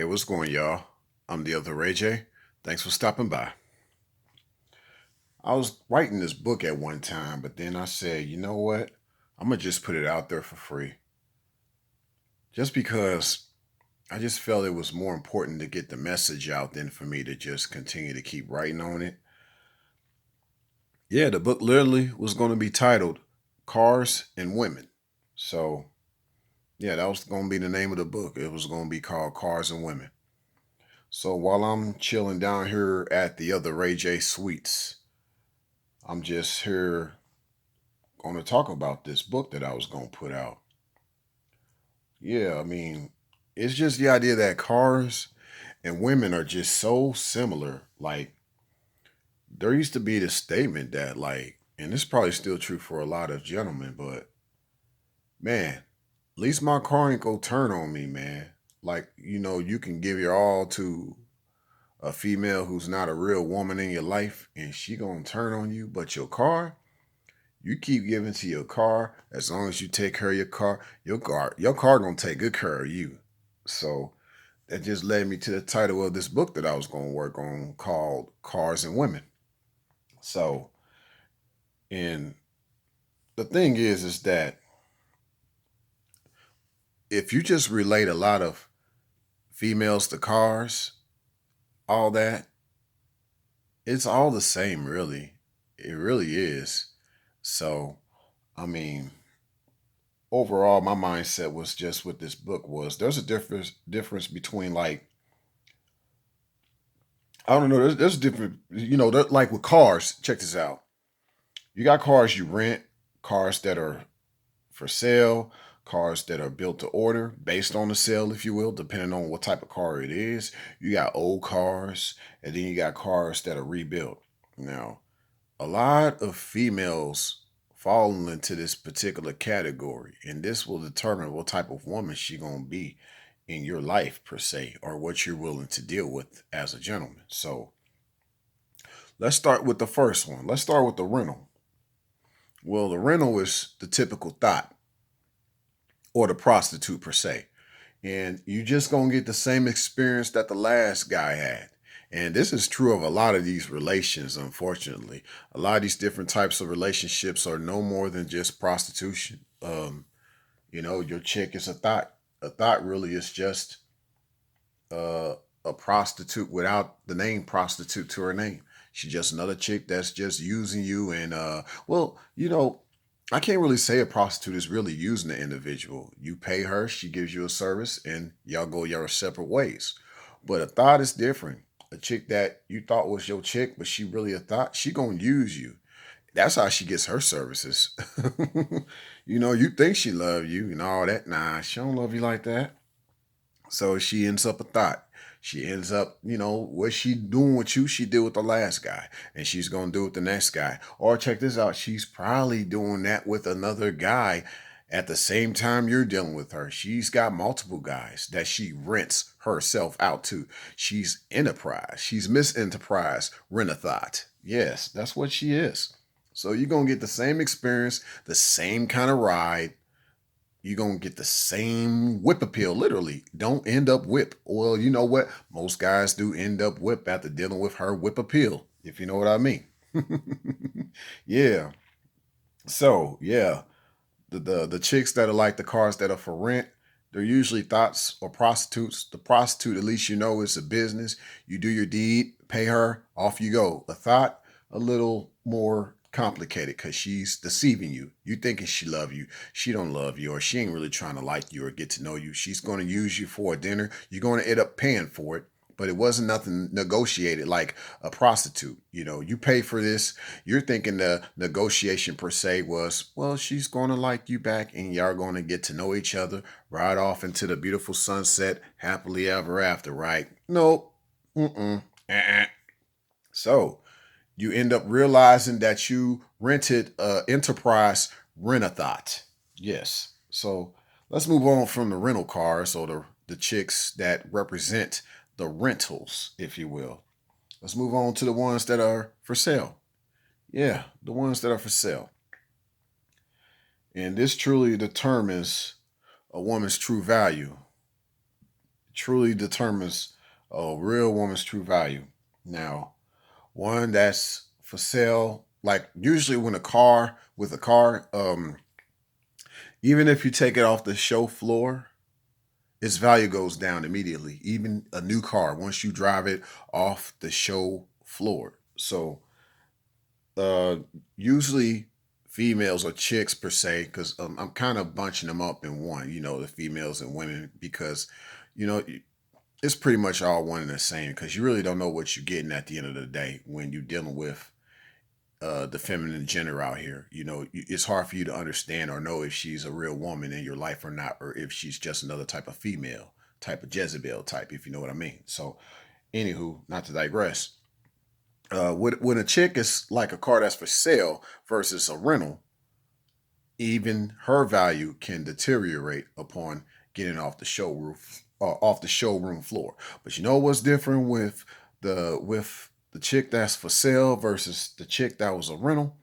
Hey, what's going, y'all? I'm the other Ray J. Thanks for stopping by. I was writing this book at one time, but then I said, you know what? I'm gonna just put it out there for free. Just because I just felt it was more important to get the message out than for me to just continue to keep writing on it. Yeah, the book literally was going to be titled Cars and Women. So, yeah, that was going to be the name of the book. It was going to be called Cars and Women. So while I'm chilling down here at the other Ray J Suites, I'm just here going to talk about this book that I was going to put out. Yeah, I mean, it's just the idea that cars and women are just so similar. Like, there used to be this statement that, like, and this is probably still true for a lot of gentlemen, but man, at least my car ain't gonna turn on me, man. Like, you can give your all to a female who's not a real woman in your life and she gonna turn on you, but your car, you keep giving to your car as long as you take care of your car gonna take good care of you. So that just led me to the title of this book that I was gonna work on called Cars and Women. So, and the thing is that if you just relate a lot of females to cars, all that, it's all the same, really. It really is. So, I mean, overall, my mindset was just with this book was there's a difference between, like, I don't know, there's different, like with cars. Check this out. You got cars you rent, cars that are for sale, cars that are built to order based on the sale, if you will, depending on what type of car it is. You got old cars, and then you got cars that are rebuilt. Now, a lot of females fall into this particular category, and this will determine what type of woman she gonna be in your life per se, or what you're willing to deal with as a gentleman. So let's start with the first one. Let's start with the rental. Well, the rental is the typical thought or the prostitute per se. And you just gonna get the same experience that the last guy had. And this is true of a lot of these relations, unfortunately. A lot of these different types of relationships are no more than just prostitution. Your chick is a thought. A thought really is just uh, a prostitute without the name prostitute to her name. She's just another chick that's just using you. And I can't really say a prostitute is really using the individual. You pay her, she gives you a service, and y'all go your separate ways. But a thought is different. A chick that you thought was your chick, but she really a thought, she gonna use you. That's how she gets her services. You think she love you and all that. Nah, she don't love you like that. So she ends up a thought. She ends up, what she doing with you, she did with the last guy. And she's going to do with the next guy. Or check this out, she's probably doing that with another guy at the same time you're dealing with her. She's got multiple guys that she rents herself out to. She's enterprise. She's Miss Enterprise Rent-a-Thought. Yes, that's what she is. So you're going to get the same experience, the same kind of ride, you're gonna get the same whip appeal. Literally, don't end up whip. Well, you know what? Most guys do end up whip after dealing with her whip appeal, if you know what I mean. Yeah. So yeah, the chicks that are like the cars that are for rent, they're usually thoughts or prostitutes. The prostitute, at least you know, it's a business. You do your deed, pay her, off you go. A thought, a little more complicated because she's deceiving you. You thinking she love you. She don't love you, or she ain't really trying to like you or get to know you. She's going to use you for a dinner. You're going to end up paying for it. But it wasn't nothing negotiated like a prostitute. You pay for this. You're thinking the negotiation per se was, well, she's going to like you back and y'all going to get to know each other, ride off into the beautiful sunset, happily ever after, right? Nope. Mm-mm. Uh-uh. So you end up realizing that you rented Enterprise Rent-a-Thought. Yes. So let's move on from the rental cars or the chicks that represent the rentals, if you will. Let's move on to the ones that are for sale. Yeah, the ones that are for sale. And this truly determines a woman's true value. truly determines a real woman's true value. Now, one that's for sale, like usually when a car, even if you take it off the show floor, its value goes down immediately. Even a new car, once you drive it off the show floor. So uh usually females or chicks per se, because I'm kind of bunching them up in one, the females and women, because you know it's pretty much all one and the same, because you really don't know what you're getting at the end of the day when you're dealing with the feminine gender out here. It's hard for you to understand or know if she's a real woman in your life or not, or if she's just another type of female, type of Jezebel type, if you know what I mean. So anywho, not to digress, when a chick is like a car that's for sale versus a rental, even her value can deteriorate upon getting off the showroom floor. But you know what's different with the chick that's for sale versus the chick that was a rental?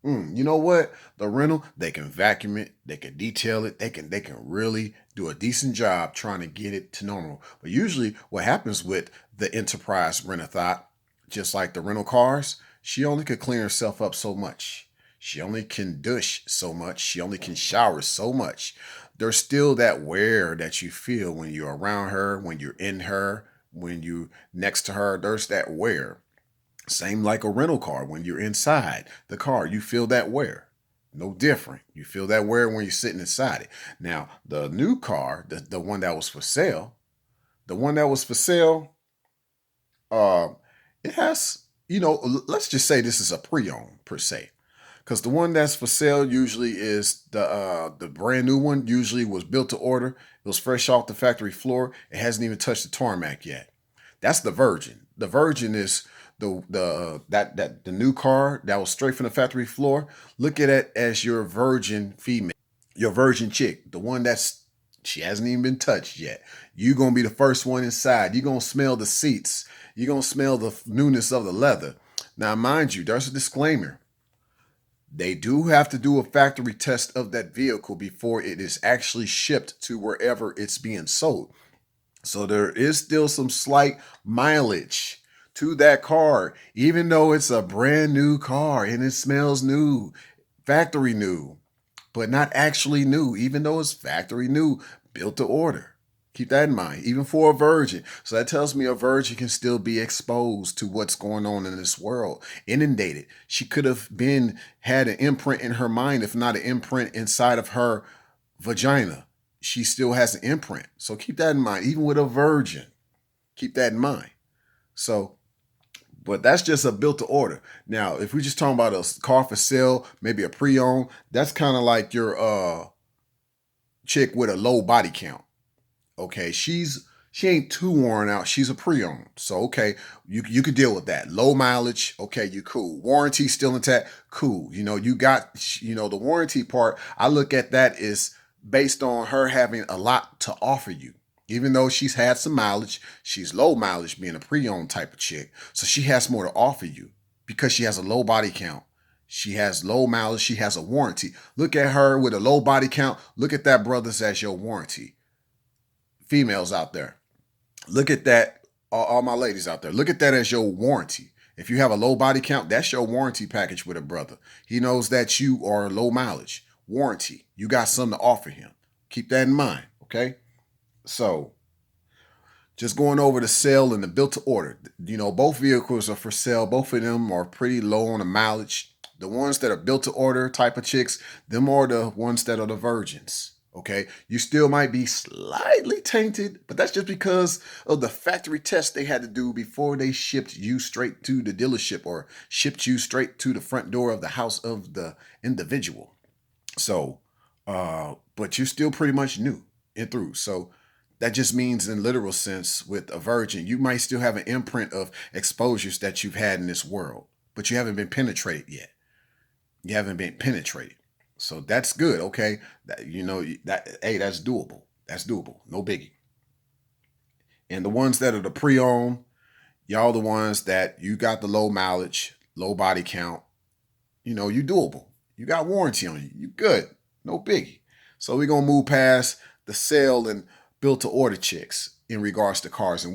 You know what? The rental, they can vacuum it, they can detail it, they can really do a decent job trying to get it to normal. But usually what happens with the enterprise rent-a-thought, just like the rental cars, she only could clean herself up so much. She only can douche so much. She only can shower so much. There's still that wear that you feel when you're around her, when you're in her, when you next to her. There's that wear. Same like a rental car. When you're inside the car, you feel that wear. No different. You feel that wear when you're sitting inside it. Now, the new car, the one that was for sale, the one that was for sale, uh, it has, let's just say this is a pre-owned per se. Because the one that's for sale usually is the brand new one. Usually was built to order. It was fresh off the factory floor. It hasn't even touched the tarmac yet. That's the Virgin. The Virgin is the new car that was straight from the factory floor. Look at it as your virgin female, your virgin chick, the one that's she hasn't even been touched yet. You're gonna be the first one inside. You're gonna smell the seats. You're gonna smell the newness of the leather. Now, mind you, there's a disclaimer. They do have to do a factory test of that vehicle before it is actually shipped to wherever it's being sold. So there is still some slight mileage to that car, even though it's a brand new car and it smells new, factory new, but not actually new, even though it's factory new, built to order. Keep that in mind, even for a virgin. So that tells me a virgin can still be exposed to what's going on in this world, inundated. She could have had an imprint in her mind, if not an imprint inside of her vagina. She still has an imprint. So keep that in mind, even with a virgin. Keep that in mind. So, but that's just a built to order. Now, if we're just talking about a car for sale, maybe a pre-owned, that's kind of like your chick with a low body count. Okay, she ain't too worn out. She's a pre-owned. So okay, you could deal with that. Low mileage, okay, you cool. Warranty still intact, cool. You got the warranty part. I look at that as based on her having a lot to offer you. Even though she's had some mileage, she's low mileage being a pre-owned type of chick. So she has more to offer you because she has a low body count. She has low mileage. She has a warranty. Look at her with a low body count. Look at that, brothers, as your warranty. Females out there, look at that. All my ladies out there, look at that as your warranty. If you have a low body count, that's your warranty package with a brother. He knows that you are low mileage. Warranty. You got something to offer him. Keep that in mind, okay? So, just going over the sale and the built to order. Both vehicles are for sale. Both of them are pretty low on the mileage. The ones that are built to order type of chicks, them are the ones that are the virgins. Okay, you still might be slightly tainted, but that's just because of the factory test they had to do before they shipped you straight to the dealership or shipped you straight to the front door of the house of the individual. So, but you're still pretty much new and through. So that just means in literal sense with a virgin, you might still have an imprint of exposures that you've had in this world, but you haven't been penetrated yet. You haven't been penetrated. So that's good. Okay. Hey, that's doable. That's doable. No biggie. And the ones that are the pre-owned, y'all the ones that you got the low mileage, low body count, you doable. You got warranty on you. You good. No biggie. So we're going to move past the sale and built to order chicks. in regards to cars. And